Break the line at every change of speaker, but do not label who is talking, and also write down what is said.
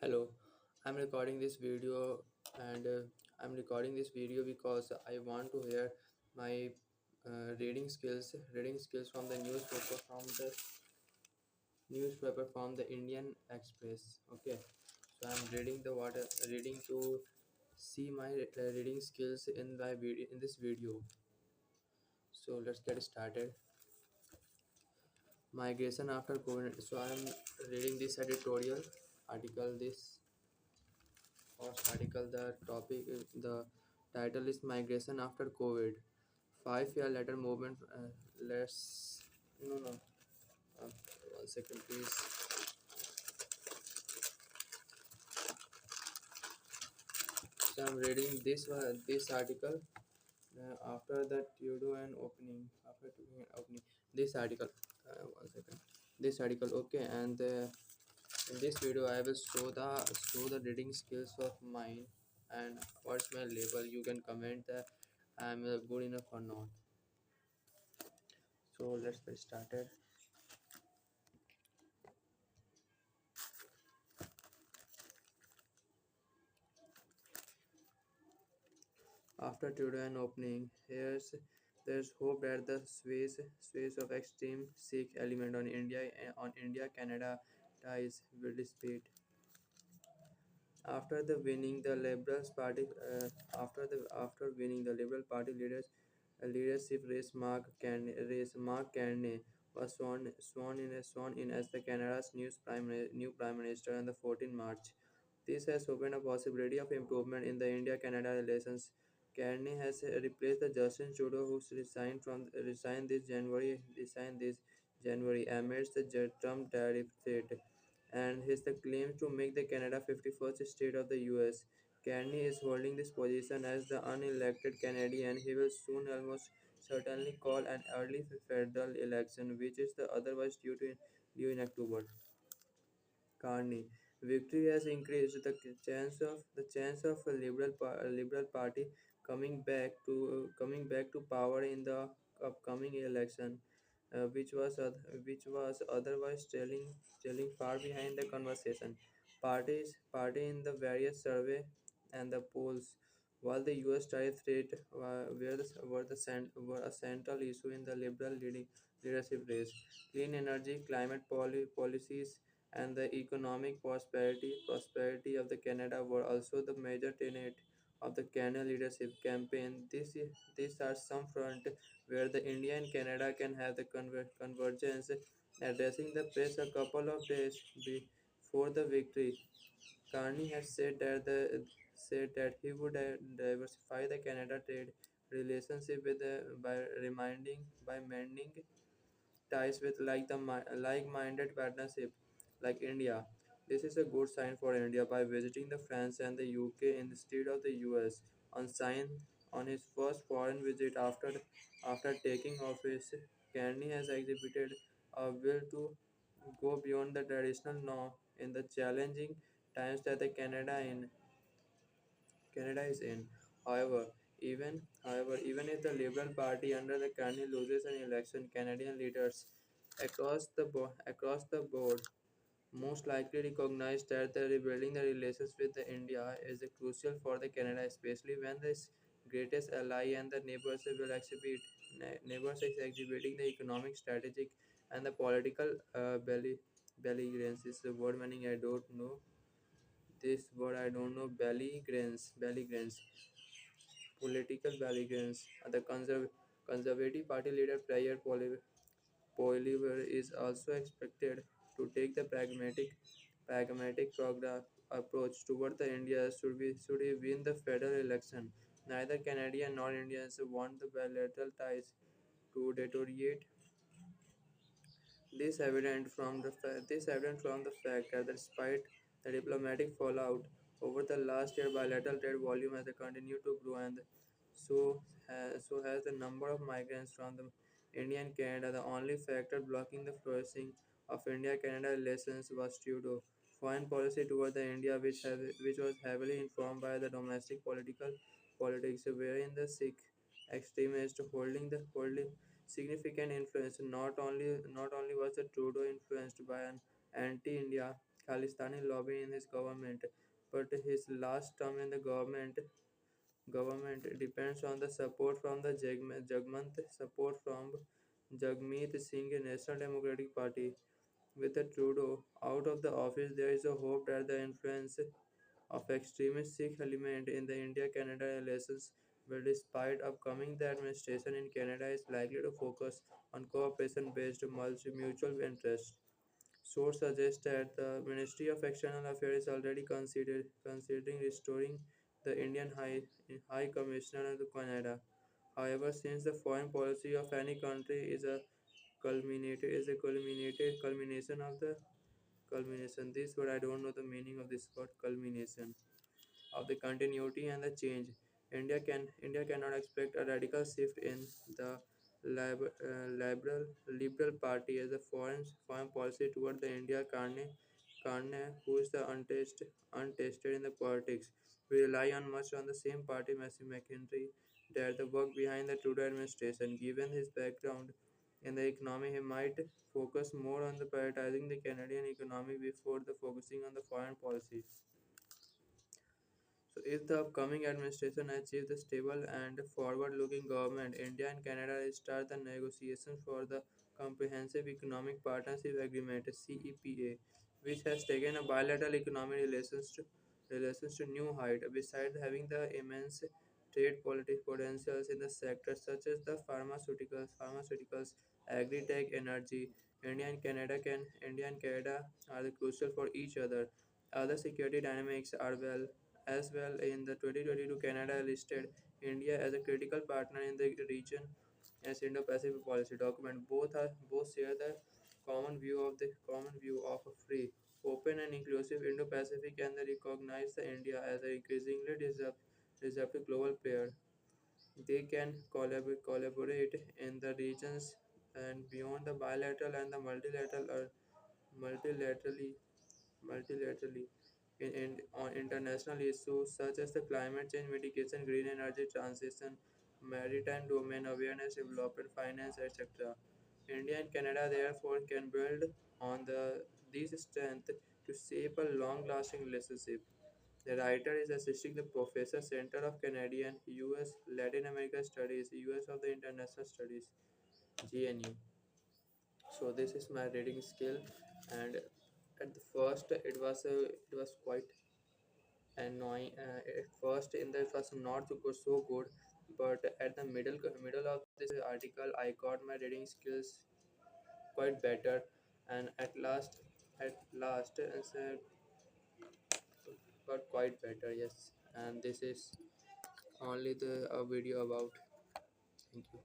Hello, I'm recording this video and I'm recording this video because I want to hear my reading skills from the newspaper from the Indian Express. Okay, so I'm reading to see my reading skills in my video in this video. So let's get started. Migration after COVID. So I'm reading this editorial article. This first article, the title is Migration After COVID. 5 year later movement. Let's no no. Uh, 1 second, please. So I'm reading this article after that you do an opening. After doing an opening, this article. 1 second. This article, okay, and in this video I will show the reading skills of mine and what's my label. You can comment that I'm good enough or not. So let's get started. After Tudor opening, there's hope that the sways of extreme Sikh element on India Canada ties will dissipate. After the winning the Liberal Party after winning the Liberal Party leadership Mark Carney was sworn in as the Canada's new Prime Minister on the 14th March. This has opened a possibility of improvement in the India-Canada relations. Carney has replaced the Justin Trudeau, who resigned this January amidst the Trump tariff threat and his the claims to make the Canada 51st state of the US. Carney is holding this position as the unelected Canadian. He will soon almost certainly call an early federal election, which is the otherwise due in October. Carney. Victory has increased the chance of a Liberal Party coming back to power in the upcoming election, which was otherwise trailing far behind the conversation. Party in the various survey and the polls, while the U.S. tariff rate were a central issue in the Liberal leadership race. Clean energy, policies, and the economic prosperity of the Canada were also the major tenet of the Canada leadership campaign. These are some front where the India and Canada can have the convergence. Addressing the press a couple of days before the victory, Carney had said that he would diversify the Canada trade relationship by mending ties with like-minded partnership like India. This is a good sign for India by visiting the France and the UK instead of the US. On his first foreign visit after taking office, Carney has exhibited a will to go beyond the traditional norm in the challenging times that the Canada is in. Even if the Liberal Party under the Carney loses an election, Canadian leaders across the board most likely recognize that the rebuilding the relations with the India is crucial for the Canada, especially when this greatest ally and the neighbors is exhibiting the economic, strategic, and the political belligerence. Is the word meaning I don't know. This word I don't know. Belligerence, political belligerence. The Conservative Party leader Poilievre is also expected to take the pragmatic approach toward the India should he win the federal election. Neither Canadian nor Indians want the bilateral ties to deteriorate. This evident from the fact that despite the diplomatic fallout over the last year, bilateral trade volume has continued to grow, and so has the number of migrants from the India and Canada. The only factor blocking the flourishing of India-Canada relations was Trudeau foreign policy toward the India, which was heavily informed by the domestic politics, wherein the Sikh extremists holding significant influence. Not only was the Trudeau influenced by an anti-India Khalistani lobby in his government, but his last term in the government depends on the support from the Jagmeet Singh National Democratic Party. With the Trudeau out of the office, there is a hope that the influence of extremist Sikh element in the India-Canada relations will, despite upcoming the administration in Canada is likely to focus on cooperation-based mutual interest. Source suggests that the Ministry of External Affairs is already considering restoring the Indian High Commissioner to Canada. However, since the foreign policy of any country is a culmination of the culmination. This word I don't know the meaning of this word culmination of the continuity and the change. India cannot expect a radical shift in the liberal party as a foreign policy toward the India Carne, who is the untested in the politics. We rely on much on the same party machinery that the work behind the Trudeau administration. Given his background in the economy, he might focus more on the prioritizing the Canadian economy before the focusing on the foreign policy. So, if the upcoming administration achieves the stable and forward-looking government, India and Canada will start the negotiations for the Comprehensive Economic Partnership Agreement (CEPA), which has taken a bilateral economic relations to new height. Besides having the immense trade potentials in the sectors such as the pharmaceuticals, agri-tech, energy, India and Canada are the crucial for each other. Other security dynamics are well, in the 2022 Canada listed India as a critical partner in the region as Indo-Pacific policy document. Both share the common view of a free, open and inclusive Indo-Pacific and they recognize the India as an increasingly disruptive global player. They can collaborate in the regions and beyond the bilateral and the multilaterally multilaterally on international issues such as the climate change mitigation, green energy transition, maritime domain awareness, development, finance, etc. India and Canada therefore can build on these strengths to shape a long-lasting relationship. The writer is assisting the Professor Center of Canadian, US, Latin America Studies, US of the International Studies, GNU. So this is my reading skill, and at the first it was quite annoying. At first in the it was not so good, but at the middle of this article I got my reading skills quite better, and at last it's got quite better. Yes, and this is only the video about. Thank you.